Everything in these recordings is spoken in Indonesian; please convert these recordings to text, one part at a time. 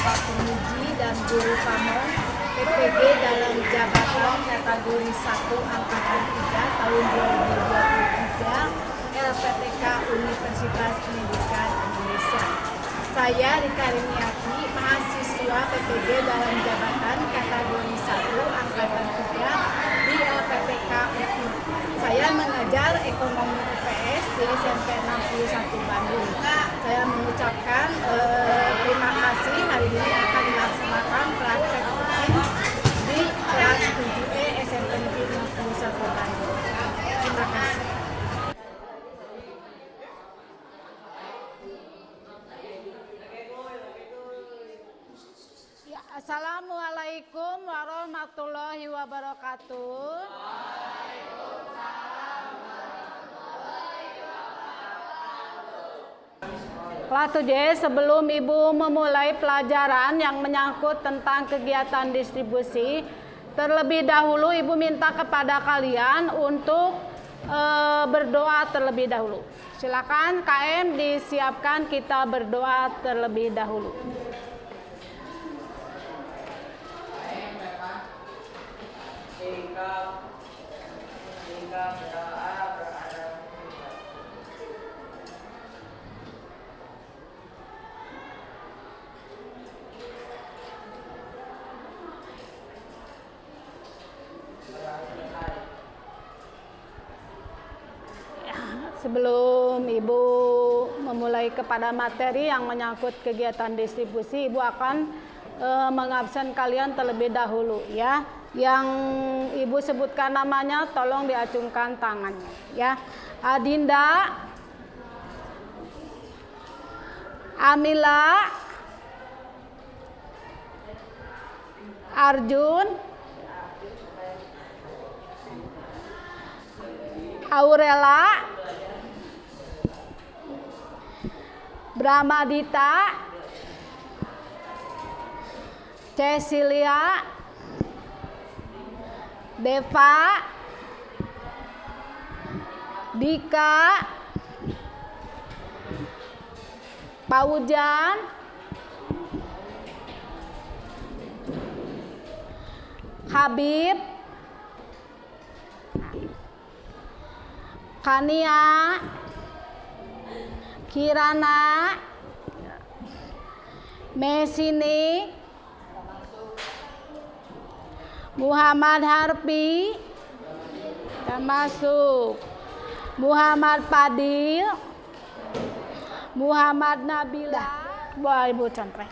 Bapak Penguji dan Guru Pamong PPG dalam jabatan kategori 1 Angkatan 3 tahun 2023 LPTK Universitas Pendidikan Indonesia. Saya Rika Rimiati, mahasiswa PPG dalam jabatan kategori 1 Angkatan 3 di LPTK UPI. Saya mengajar ekonomi UPS di SMP 61 Bandung. Saya mengucapkan terima kasih hari ini akan dilaksanakan praktek di kelas 7E SMP Negeri 61 Bandung. Terima kasih. Assalamualaikum warahmatullahi wabarakatuh. Kelas 7 sebelum Ibu memulai pelajaran yang menyangkut tentang kegiatan distribusi, terlebih dahulu Ibu minta kepada kalian untuk berdoa terlebih dahulu. Silakan KM disiapkan, kita berdoa terlebih dahulu. Sebelum Ibu memulai kepada materi yang menyangkut kegiatan distribusi, Ibu akan mengabsen kalian terlebih dahulu ya. Yang Ibu sebutkan namanya tolong diacungkan tangannya ya. Adinda, Amila, Arjun, Aurela, Bramadita, Cecilia, Deva, Dika, Paujan, Habib, Kania, Kirana, Mesini, Muhammad Harpi, termasuk Muhammad Padil, Muhammad Nabila. Boleh Ibu contoh.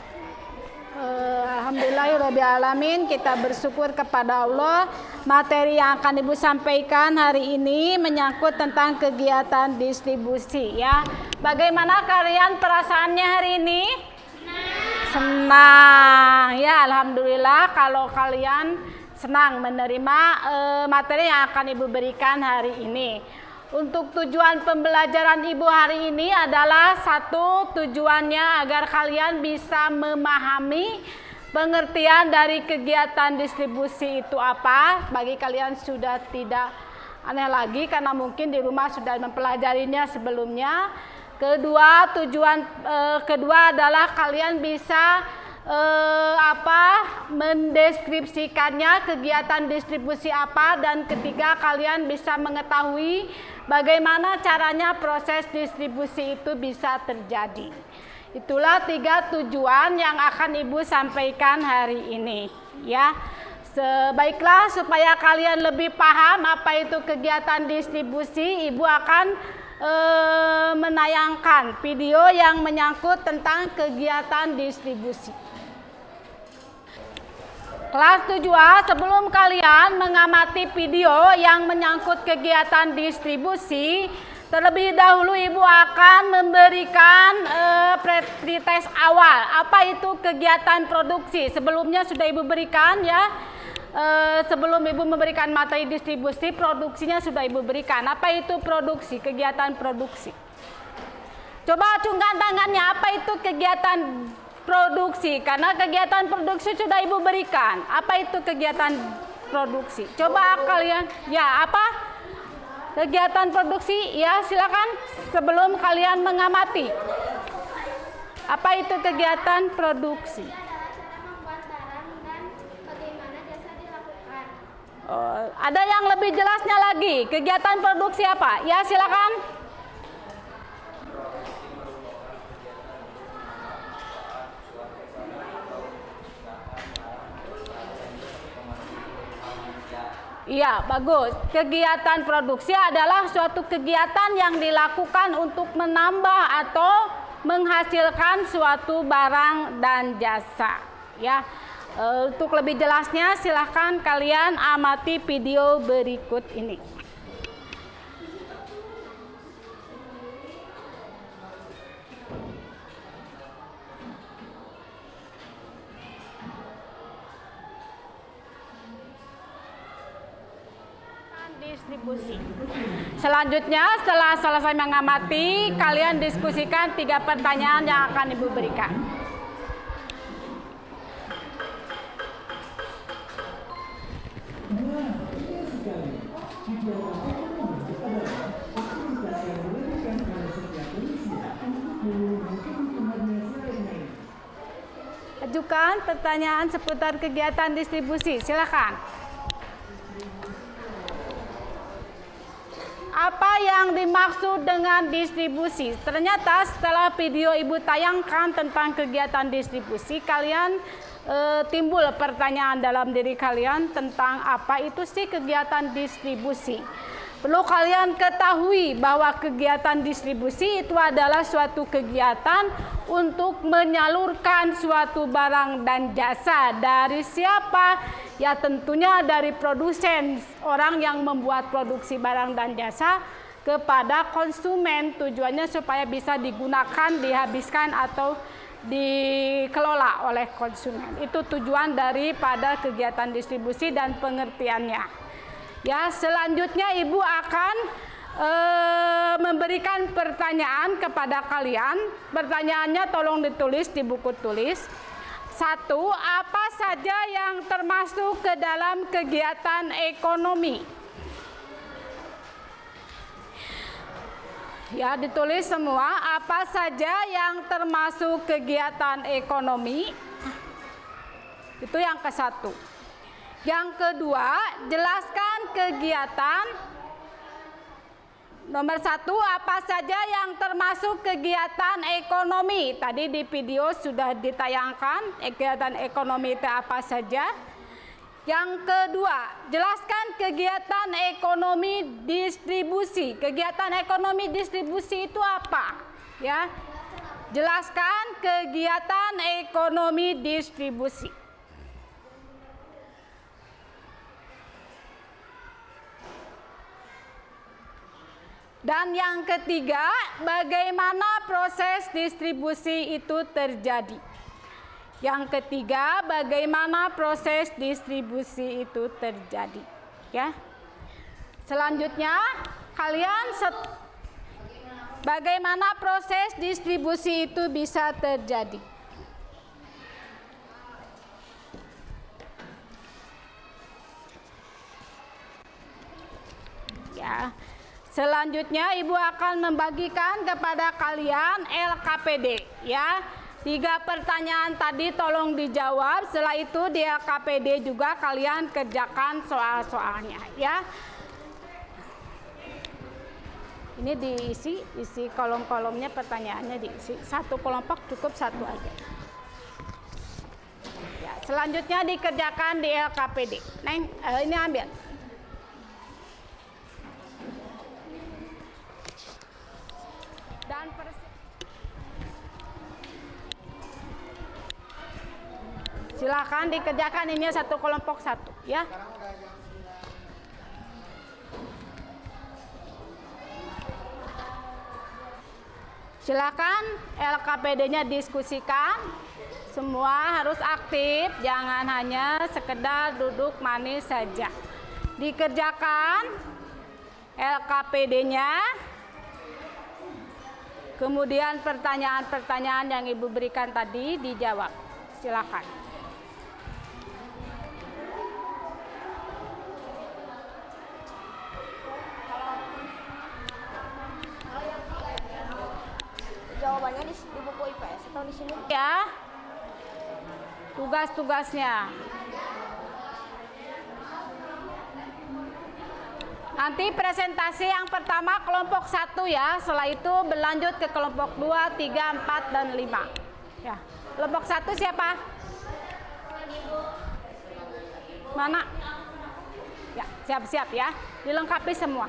Alhamdulillahirrabbilalamin, kita bersyukur kepada Allah. Materi yang akan Ibu sampaikan hari ini menyangkut tentang kegiatan distribusi ya. Bagaimana kalian perasaannya hari ini? Senang ya, alhamdulillah kalau kalian senang menerima materi yang akan Ibu berikan hari ini. Untuk tujuan pembelajaran Ibu hari ini adalah satu, tujuannya agar kalian bisa memahami pengertian dari kegiatan distribusi itu apa. Bagi kalian sudah tidak aneh lagi karena mungkin di rumah sudah mempelajarinya sebelumnya. Kedua, tujuan kedua adalah kalian bisa mendeskripsikannya kegiatan distribusi apa, dan ketiga kalian bisa mengetahui bagaimana caranya proses distribusi itu bisa terjadi. Itulah 3 tujuan yang akan Ibu sampaikan hari ini ya. Sebaiklah supaya kalian lebih paham apa itu kegiatan distribusi, Ibu akan menayangkan video yang menyangkut tentang kegiatan distribusi. Kelas 7A, sebelum kalian mengamati video yang menyangkut kegiatan distribusi, terlebih dahulu Ibu akan memberikan pretest awal. Apa itu kegiatan produksi? Sebelumnya sudah Ibu berikan ya. Sebelum Ibu memberikan materi distribusi, produksinya sudah Ibu berikan. Apa itu produksi? Kegiatan produksi. Coba acungkan tangannya, apa itu kegiatan produksi? Karena kegiatan produksi sudah Ibu berikan. Apa itu kegiatan produksi? Coba kalian, ya apa? Kegiatan produksi, ya silakan sebelum kalian mengamati. Apa itu kegiatan produksi? Ada yang lebih jelasnya lagi, kegiatan produksi apa? Ya, silakan. Iya, bagus. Kegiatan produksi adalah suatu kegiatan yang dilakukan untuk menambah atau menghasilkan suatu barang dan jasa. Ya, untuk lebih jelasnya silahkan kalian amati video berikut ini. Distribusi. Selanjutnya, setelah selesai mengamati, kalian diskusikan 3 pertanyaan yang akan Ibu berikan. Ajukan pertanyaan seputar kegiatan distribusi. Silakan. Apa yang dimaksud dengan distribusi? Ternyata setelah video Ibu tayangkan tentang kegiatan distribusi, kalian timbul pertanyaan dalam diri kalian tentang apa itu sih kegiatan distribusi. Perlu kalian ketahui bahwa kegiatan distribusi itu adalah suatu kegiatan untuk menyalurkan suatu barang dan jasa dari siapa? Ya tentunya dari produsen, orang yang membuat produksi barang dan jasa kepada konsumen. Tujuannya supaya bisa digunakan, dihabiskan atau dikelola oleh konsumen. Itu tujuan daripada kegiatan distribusi dan pengertiannya. Ya, selanjutnya Ibu akan memberikan pertanyaan kepada kalian. Pertanyaannya tolong ditulis di buku tulis. 1. Apa saja yang termasuk ke dalam kegiatan ekonomi? Ya, ditulis semua apa saja yang termasuk kegiatan ekonomi. Itu yang ke-1. Yang kedua, jelaskan kegiatan. Nomor 1, apa saja yang termasuk kegiatan ekonomi? Tadi di video sudah ditayangkan kegiatan ekonomi itu apa saja. Yang kedua, jelaskan kegiatan ekonomi distribusi. Kegiatan ekonomi distribusi itu apa? Ya, jelaskan kegiatan ekonomi distribusi. Dan yang ketiga, bagaimana proses distribusi itu terjadi? Yang ketiga, bagaimana proses distribusi itu terjadi? Ya. Selanjutnya, kalian bagaimana proses distribusi itu bisa terjadi? Ya. Selanjutnya Ibu akan membagikan kepada kalian LKPD, ya. 3 pertanyaan tadi tolong dijawab. Setelah itu di LKPD juga kalian kerjakan soal-soalnya, ya. Ini diisi kolom-kolomnya, pertanyaannya diisi. 1 kelompok cukup 1 aja. Ya, selanjutnya dikerjakan di LKPD. Neng, ini ambil. Dan silakan dikerjakan ini 1 kelompok 1, ya. Silakan LKPD-nya diskusikan. Semua harus aktif, jangan hanya sekedar duduk manis saja. Dikerjakan LKPD-nya. Kemudian pertanyaan-pertanyaan yang Ibu berikan tadi dijawab. Silakan. Jawabannya di buku IPS atau di sini? Ya. Tugas-tugasnya. Nanti presentasi yang pertama kelompok 1 ya. Setelah itu berlanjut ke kelompok 2, 3, 4, dan 5. Ya. Kelompok 1 siapa? Mana? Ya, siap-siap ya. Dilengkapi semua.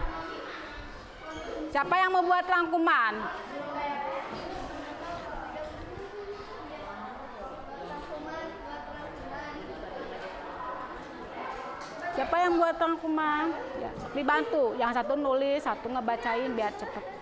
Siapa yang membuat rangkuman? Siapa yang buat rangkuman? Ya, dibantu. Yang satu nulis, satu ngebacain biar cepet.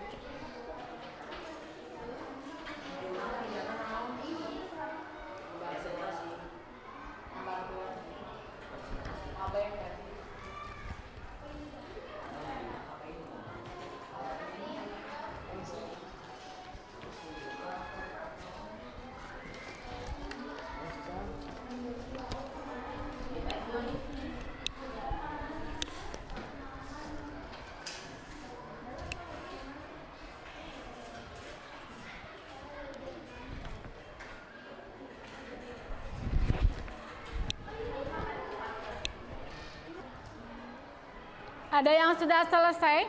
Ada yang sudah selesai?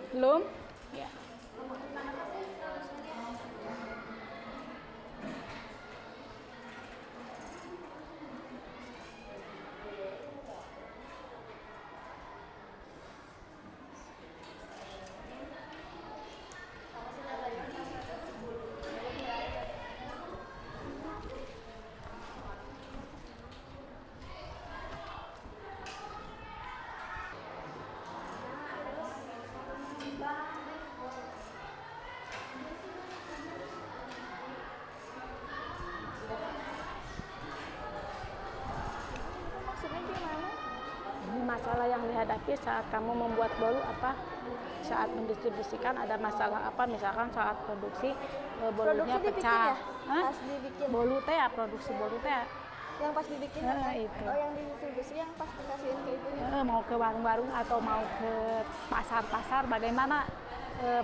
Belum? Ya. Maksudnya gimana? Ini masalah yang dihadapi saat kamu membuat bolu apa? Saat mendistribusikan ada masalah apa? Misalkan saat produksi bolunya Produksi dibikin pecah. ya? Hah? Pas dibikin. Bolu teh ya, produksi bolu teh ya. Yang pas dibikin Nah, kan? itu. Oh, yang didistribusi yang pas dikasihin ke ibunya. Mau ke warung-warung atau mau ke pasar-pasar, bagaimana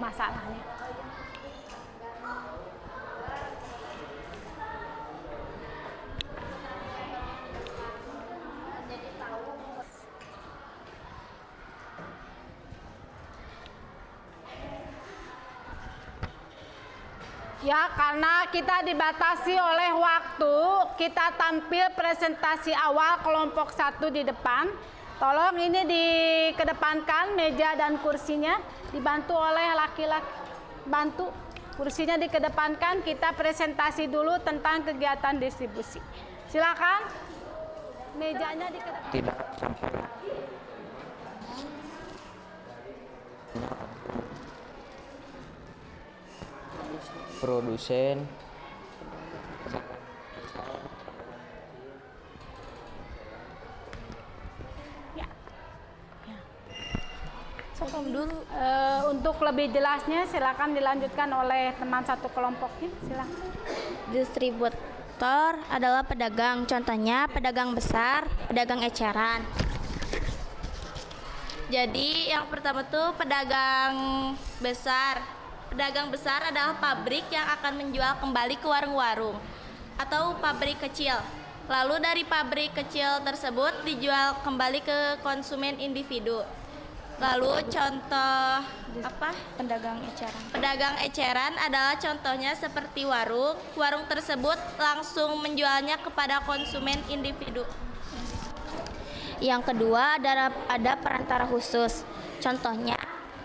masalahnya? Ya, karena kita dibatasi oleh waktu, kita tampil presentasi awal kelompok 1 di depan. Tolong ini dikedepankan meja dan kursinya, dibantu oleh laki-laki. Bantu kursinya dikedepankan, kita presentasi dulu tentang kegiatan distribusi. Silakan. Mejanya dikedepankan. Tidak sampai produsen Ya. Sokong dulu. Untuk lebih jelasnya silakan dilanjutkan oleh teman satu kelompoknya. Silakan. Distributor adalah pedagang, contohnya pedagang besar, pedagang eceran. Jadi yang pertama tuh pedagang besar. Pedagang besar adalah pabrik yang akan menjual kembali ke warung-warung atau pabrik kecil. Lalu dari pabrik kecil tersebut dijual kembali ke konsumen individu. Lalu contoh apa? Pedagang eceran. Pedagang eceran adalah contohnya seperti warung. Warung tersebut langsung menjualnya kepada konsumen individu. Yang kedua ada perantara khusus. Contohnya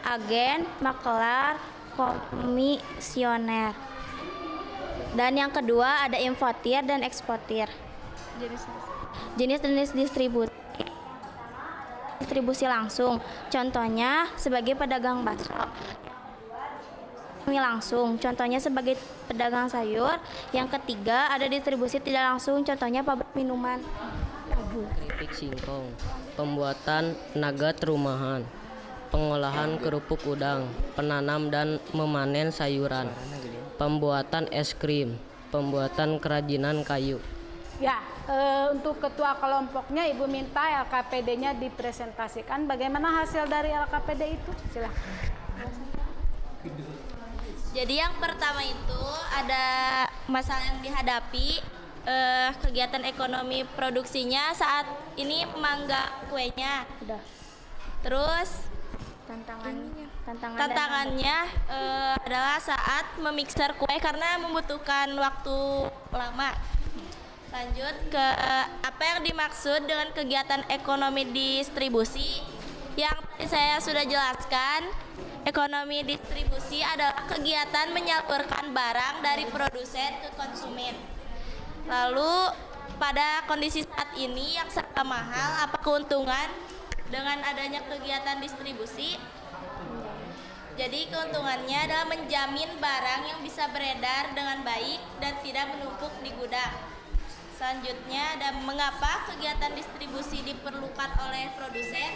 agen, makelar, komisioner. Dan yang kedua ada importir dan eksportir. Jenis-jenis distribusi langsung. Contohnya sebagai pedagang bakso. Ini langsung, contohnya sebagai pedagang sayur. Yang ketiga ada distribusi tidak langsung, contohnya pabrik minuman. Keripik singkong, pembuatan nugget rumahan, pengolahan kerupuk udang, penanam dan memanen sayuran, pembuatan es krim, pembuatan kerajinan kayu. Ya, untuk ketua kelompoknya Ibu minta LKPD-nya dipresentasikan. Bagaimana hasil dari LKPD itu? Silakan. Jadi yang pertama itu ada masalah yang dihadapi, kegiatan ekonomi produksinya saat ini mangga kuenya. Udah. Terus Tantangannya adalah saat memixer kue karena membutuhkan waktu lama. Lanjut ke apa yang dimaksud dengan kegiatan ekonomi distribusi. Yang tadi saya sudah jelaskan, ekonomi distribusi adalah kegiatan menyalurkan barang dari produsen ke konsumen. Lalu pada kondisi saat ini yang serba mahal, apa keuntungan dengan adanya kegiatan distribusi? Jadi keuntungannya adalah menjamin barang yang bisa beredar dengan baik dan tidak menumpuk di gudang. Selanjutnya, dan mengapa kegiatan distribusi diperlukan oleh produsen?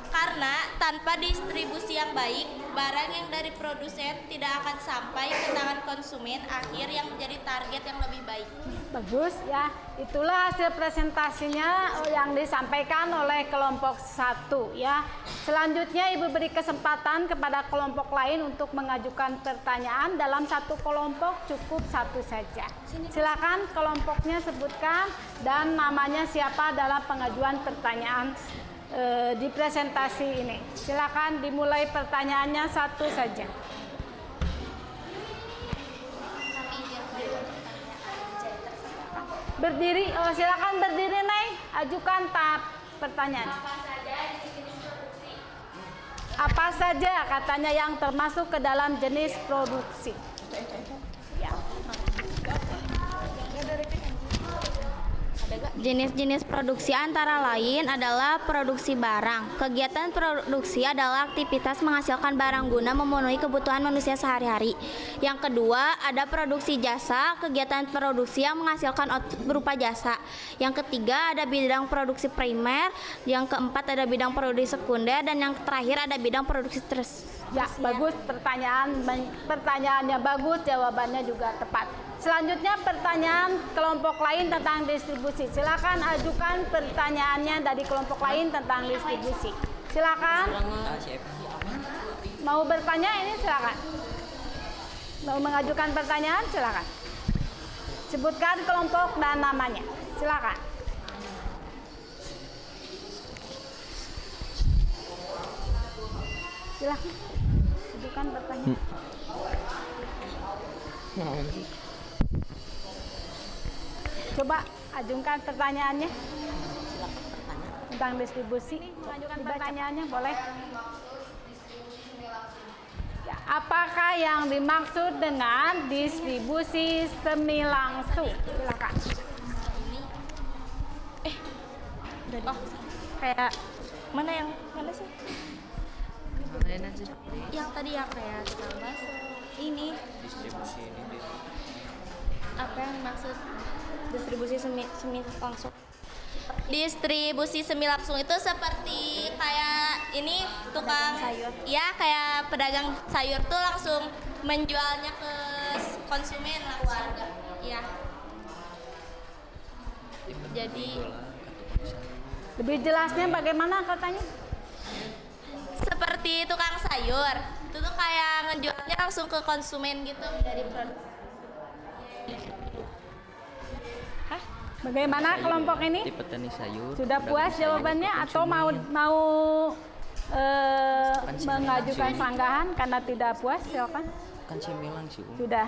Karena tanpa distribusi yang baik, barang yang dari produsen tidak akan sampai ke tangan konsumen akhir yang menjadi target yang lebih baik. Bagus ya, itulah hasil presentasinya yang disampaikan oleh kelompok 1 ya. Selanjutnya Ibu beri kesempatan kepada kelompok lain untuk mengajukan pertanyaan. Dalam satu kelompok cukup satu saja. Silakan kelompoknya sebutkan dan namanya siapa dalam pengajuan pertanyaan di presentasi ini. Silakan dimulai pertanyaannya satu saja. Berdiri, silakan berdiri Nay, ajukan pertanyaan. Apa saja katanya yang termasuk ke dalam jenis produksi? Ya. Jenis-jenis produksi antara lain adalah produksi barang. Kegiatan produksi adalah aktivitas menghasilkan barang guna memenuhi kebutuhan manusia sehari-hari. Yang kedua, ada produksi jasa, kegiatan produksi yang menghasilkan output berupa jasa. Yang ketiga, ada bidang produksi primer. Yang keempat, ada bidang produksi sekunder. Dan yang terakhir, ada bidang produksi Ya, bagus pertanyaannya bagus, jawabannya juga tepat. Selanjutnya pertanyaan kelompok lain tentang distribusi. Silakan ajukan pertanyaannya dari kelompok lain tentang distribusi. Silakan. Mau bertanya ini silakan. Mau mengajukan pertanyaan silakan. Sebutkan kelompok dan namanya. Silakan. Silakan. Ajukan pertanyaan. Coba ajukan pertanyaannya. Tentang distribusi. Mengajukan pertanyaannya boleh. Ya, apakah yang dimaksud dengan distribusi semi langsung? Silakan. Kayak mana sih? Yang tadi yang kayak tukang bakso. Ini Distribusi ini apa yang dimaksud distribusi semi langsung. distribusi semi langsung itu seperti kayak ini tukang sayur. Ya, kayak pedagang sayur tuh langsung menjualnya ke konsumen langsung. Iya. Jadi Lebih jelasnya bagaimana katanya? seperti tukang sayur. Itu tuh kayak ngejualnya langsung ke konsumen gitu dari produk. Bagaimana kelompok ini? di petani sayur. Sudah puas jawabannya atau mau mengajukan sanggahan karena tidak puas? Silakan. Kan semi langsung. Sudah,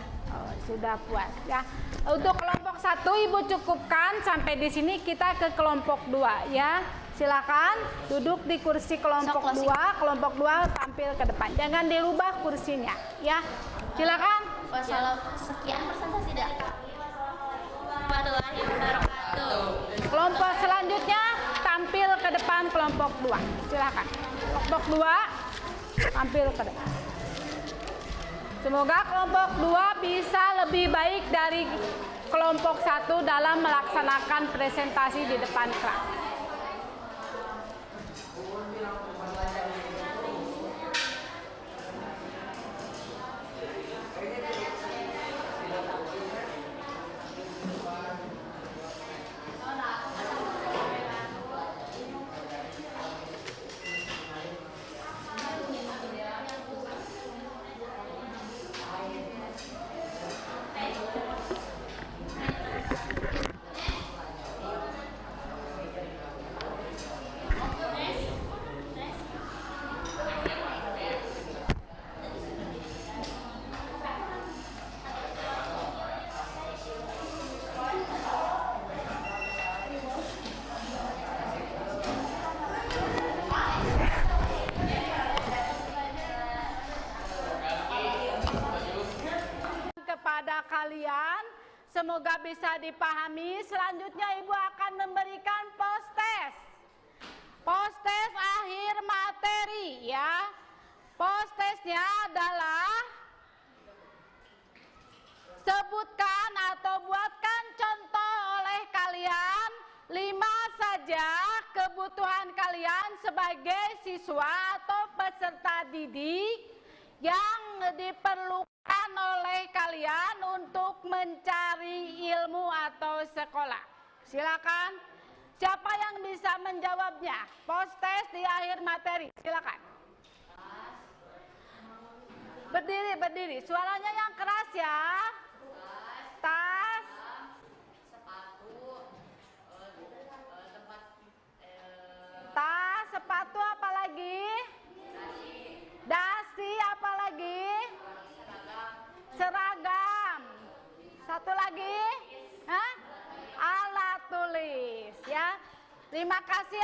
sudah puas ya. Untuk kelompok 1 Ibu cukupkan sampai di sini. Kita ke kelompok 2 ya. Silakan duduk di kursi kelompok 2. Kelompok 2 tampil ke depan. Jangan dirubah kursinya ya. Silakan. Sekian presentasi dah. Warahmatullahi wabarakatuh. Kelompok selanjutnya tampil ke depan kelompok 2. Silakan. Kelompok 2 tampil ke depan. Semoga kelompok 2 bisa lebih baik dari kelompok 1 dalam melaksanakan presentasi di depan kelas. Semoga bisa dipahami. Selanjutnya Ibu akan memberikan postes. Postes akhir materi ya. Postesnya adalah sebutkan atau buatkan contoh oleh kalian 5 saja kebutuhan kalian sebagai siswa atau peserta didik yang diperlukan oleh kalian untuk mencari ilmu atau sekolah. Silakan. Siapa yang bisa menjawabnya? Postes di akhir materi. Silakan. Berdiri. Suaranya yang keras ya. Tas. Tas, sepatu apa lagi? Dasi apa lagi? Seragam. Satu lagi? Hah? Alat tulis ya. Terima kasih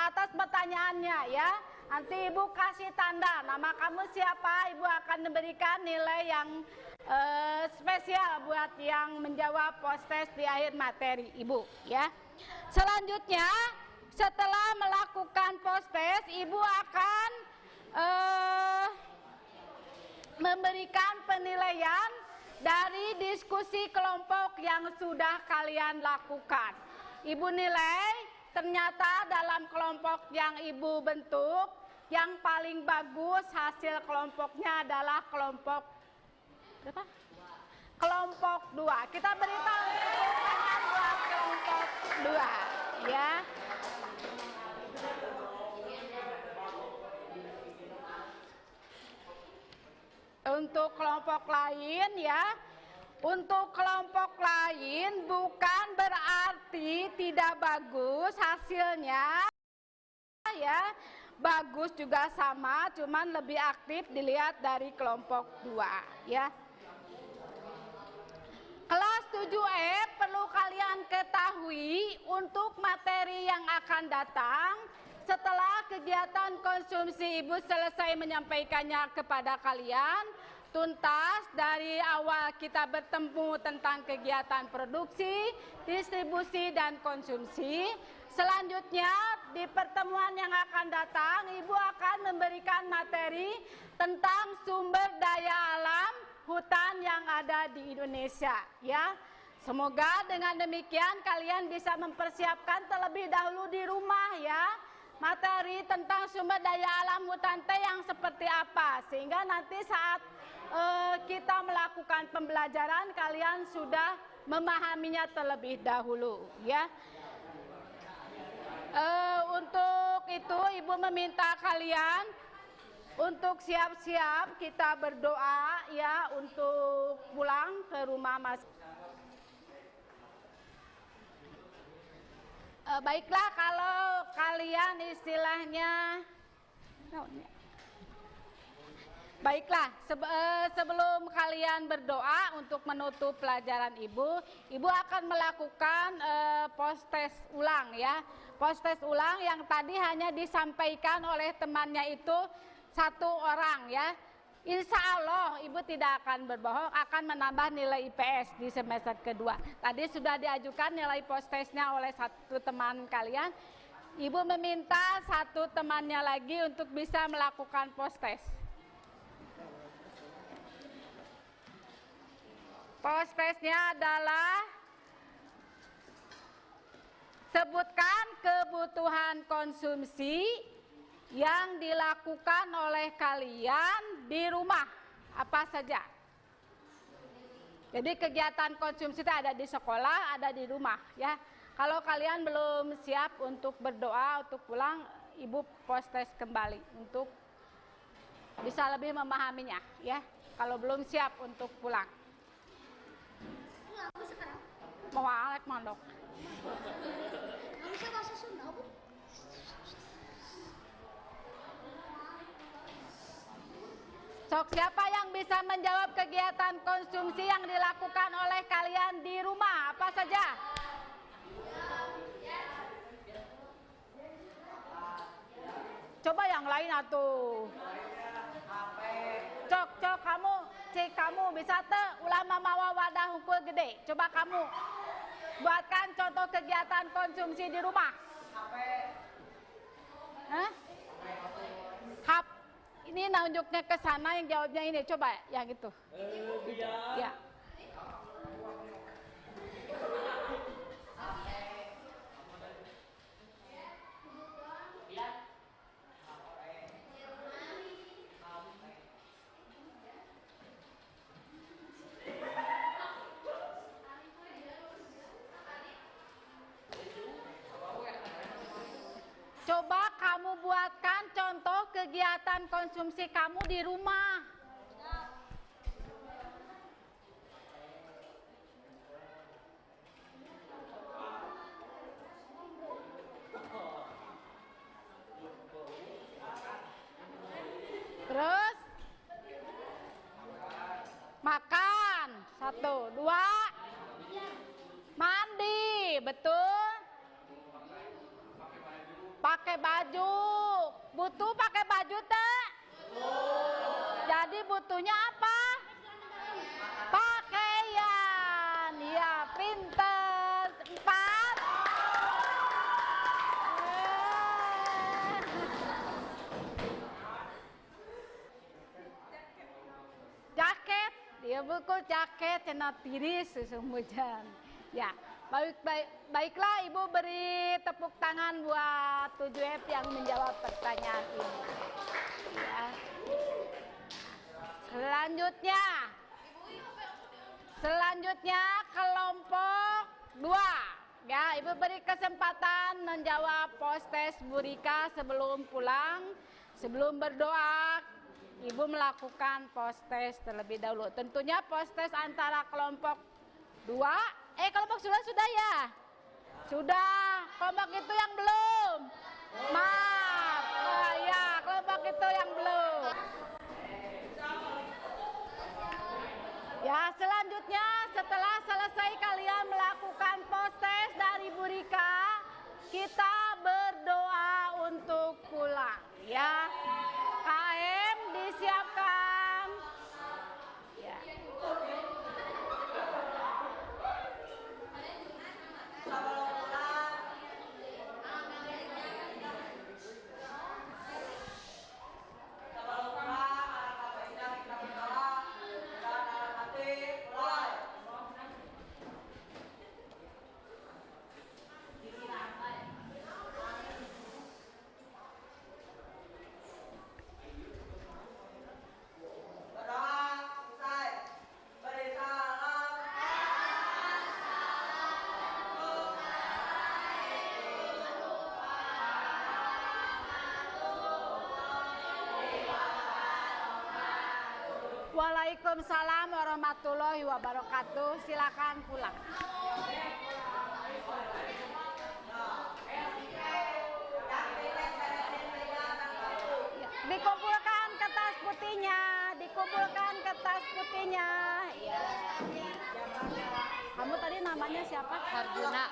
atas pertanyaannya ya. Nanti Ibu kasih tanda nama kamu siapa, Ibu akan memberikan nilai yang spesial buat yang menjawab postes di akhir materi Ibu ya. Selanjutnya setelah melakukan postes, Ibu akan memberikan penilaian dari diskusi kelompok yang sudah kalian lakukan. Ibu nilai ternyata dalam kelompok yang Ibu bentuk, yang paling bagus hasil kelompoknya adalah kelompok berapa? Kelompok 2. Kita beri tepuk tangan buat kelompok 2 ya. Untuk kelompok lain ya, untuk kelompok lain bukan berarti tidak bagus hasilnya ya, bagus juga sama, cuman lebih aktif dilihat dari kelompok 2 ya. Kelas 7E perlu kalian ketahui untuk materi yang akan datang setelah kegiatan konsumsi Ibu selesai menyampaikannya kepada kalian, tuntas dari awal kita bertemu tentang kegiatan produksi, distribusi, dan konsumsi. Selanjutnya di pertemuan yang akan datang, Ibu akan memberikan materi tentang sumber daya alam hutan yang ada di Indonesia ya. Semoga dengan demikian kalian bisa mempersiapkan terlebih dahulu di rumah ya, materi tentang sumber daya alam hutan teh yang seperti apa, sehingga nanti saat kita melakukan pembelajaran kalian sudah memahaminya terlebih dahulu ya. Untuk itu Ibu meminta kalian untuk siap-siap kita berdoa ya untuk pulang ke rumah baiklah, kalau kalian istilahnya baiklah, sebelum kalian berdoa untuk menutup pelajaran Ibu akan melakukan postes ulang ya. Postes ulang yang tadi hanya disampaikan oleh temannya itu 1 orang ya. Insya Allah Ibu tidak akan berbohong, akan menambah nilai IPS di semester kedua. Tadi sudah diajukan nilai postesnya oleh 1 teman kalian. Ibu meminta 1 temannya lagi untuk bisa melakukan postes. Postesnya adalah sebutkan kebutuhan konsumsi yang dilakukan oleh kalian di rumah, apa saja. Jadi kegiatan konsumsi itu ada di sekolah, ada di rumah ya. Kalau kalian belum siap untuk berdoa, untuk pulang, Ibu postes kembali untuk bisa lebih memahaminya ya. Kalau belum siap untuk pulang. Mau alek mandok. Bisa bahasa Sunda, Bu? Sok, siapa yang bisa menjawab kegiatan konsumsi yang dilakukan oleh kalian di rumah? Apa saja? Coba yang lain atuh. Cok, kamu bisa ulama mawa wadah hukul gede. Coba kamu buatkan contoh kegiatan konsumsi di rumah. Hah? Hap. Ini nunjuknya ke sana, yang jawabnya ini. Coba yang itu. Ya. Coba kamu buatkan contoh kegiatan konsumsi kamu di rumah. Terus makan, 1, 2, mandi, betul. Pakai baju, butuh pakai baju teh. Jadi butuhnya apa? Pakaian, ya pinter. 4. Jaket, dia buku jaket cina tiris sesungguhnya. Ya, baiklah Ibu beri tepuk tangan buat 7F yang menjawab pertanyaan ini. Ya. Selanjutnya kelompok 2. Ya, Ibu beri kesempatan menjawab post-test Bu Rika sebelum pulang. Sebelum berdoa, Ibu melakukan post-test terlebih dahulu. Tentunya post-test antara kelompok 2. Kelompok sudah ya? Sudah. Kelompok itu yang belum? Maaf. Ya, kelompok itu yang belum. Ya, selanjutnya setelah selesai kalian melakukan post-test dari Bu Rika, kita berdoa untuk pulang. Ya, KM disiapkan. Ya. Waalaikumsalam warahmatullahi wabarakatuh. Silakan pulang. Dikumpulkan kertas putihnya, Ya. Kamu tadi namanya siapa? Arjuna.